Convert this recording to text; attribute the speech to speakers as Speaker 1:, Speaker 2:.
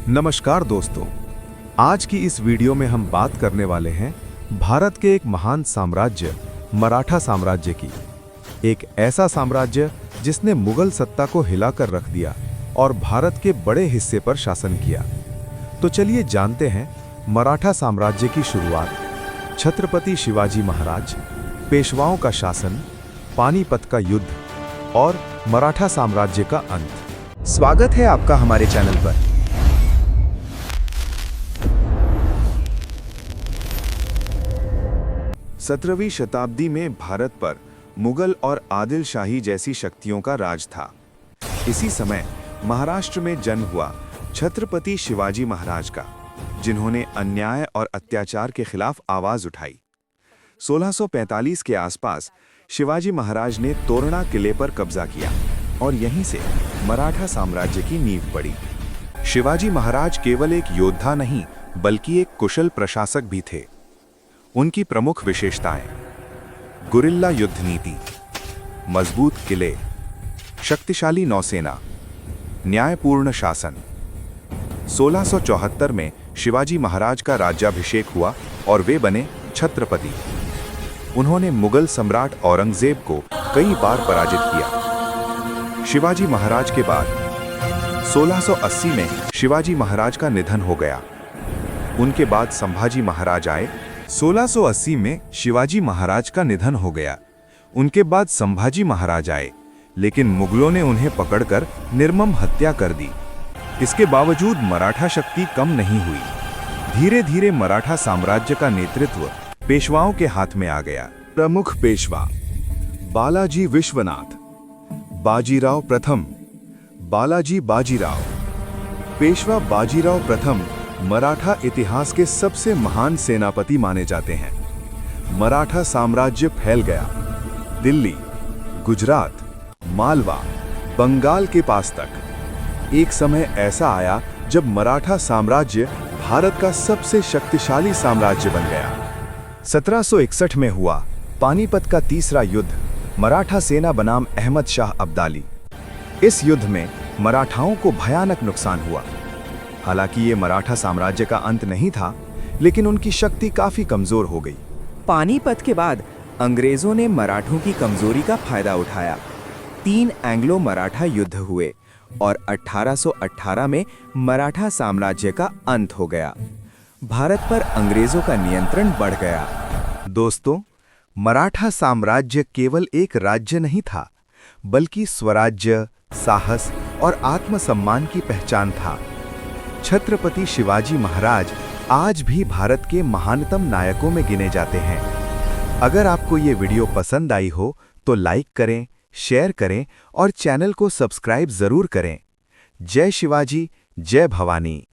Speaker 1: नमस्कार दोस्तों, आज की इस वीडियो में हम बात करने वाले हैं भारत के एक महान साम्राज्य मराठा साम्राज्य की। एक ऐसा साम्राज्य जिसने मुगल सत्ता को हिलाकर रख दिया और भारत के बड़े हिस्से पर शासन किया। तो चलिए जानते हैं मराठा साम्राज्य की शुरुआत, छत्रपति शिवाजी महाराज, पेशवाओं का शासन, पानीपत का युद्ध और मराठा साम्राज्य का अंत।
Speaker 2: स्वागत है आपका हमारे चैनल पर।
Speaker 1: 17वीं शताब्दी में भारत पर मुगल और आदिल शाही जैसी शक्तियों का राज था। इसी समय महाराष्ट्र में जन्म हुआ छत्रपति शिवाजी महाराज का, जिन्होंने अन्याय और अत्याचार के खिलाफ आवाज उठाई। 1645 के आसपास शिवाजी महाराज ने तोरणा किले पर कब्जा किया और यहीं से मराठा साम्राज्य की नींव पड़ी। शिवाजी महाराज केवल एक योद्धा नहीं बल्कि एक कुशल प्रशासक भी थे। उनकी प्रमुख विशेषताएं: गुरिल्ला युद्ध नीति, मजबूत किले, शक्तिशाली नौसेना, न्यायपूर्ण शासन। 1674 में शिवाजी महाराज का राज्याभिषेक हुआ और वे बने छत्रपति। उन्होंने मुगल सम्राट औरंगजेब को कई बार पराजित किया। शिवाजी महाराज के बाद 1680 में शिवाजी महाराज का निधन हो गया। उनके बाद संभाजी महाराज आए। 1680 में शिवाजी महाराज का निधन हो गया। उनके बाद संभाजी महाराज आए, लेकिन मुगलों ने उन्हें पकड़कर निर्मम हत्या कर दी। इसके बावजूद मराठा शक्ति कम नहीं हुई। धीरे धीरे मराठा साम्राज्य का नेतृत्व पेशवाओं के हाथ में आ गया। प्रमुख पेशवा: बालाजी विश्वनाथ, बाजीराव प्रथम, बालाजी बाजीराव। पेशवा बाजीराव प्रथम मराठा इतिहास के सबसे महान सेनापति माने जाते हैं। मराठा साम्राज्य फैल गया, दिल्ली, गुजरात, मालवा, बंगाल के पास तक। एक समय ऐसा आया जब मराठा साम्राज्य भारत का सबसे शक्तिशाली साम्राज्य बन गया। 1761 में हुआ पानीपत का तीसरा युद्ध मराठा सेना बनाम अहमद शाह अब्दाली। इस युद्ध में मराठाओं को भयानक नुकसान हुआ। हालांकि ये मराठा साम्राज्य का अंत नहीं था, लेकिन उनकी शक्ति काफी कमजोर हो गई।
Speaker 2: पानीपत के बाद अंग्रेजों ने मराठों की कमजोरी का फायदा उठाया। 3 एंग्लो मराठा युद्ध हुए और 1818 में मराठा साम्राज्य का अंत हो गया। भारत पर अंग्रेजों का नियंत्रण बढ़ गया।
Speaker 1: दोस्तों, मराठा साम्राज्य केवल एक राज्य नहीं था, बल्कि स्वराज्य, साहस और आत्मसम्मान की पहचान था। छत्रपति शिवाजी महाराज आज भी भारत के महानतम नायकों में गिने जाते हैं। अगर आपको ये वीडियो पसंद आई हो तो लाइक करें, शेयर करें और चैनल को सब्सक्राइब जरूर करें। जय शिवाजी, जय भवानी।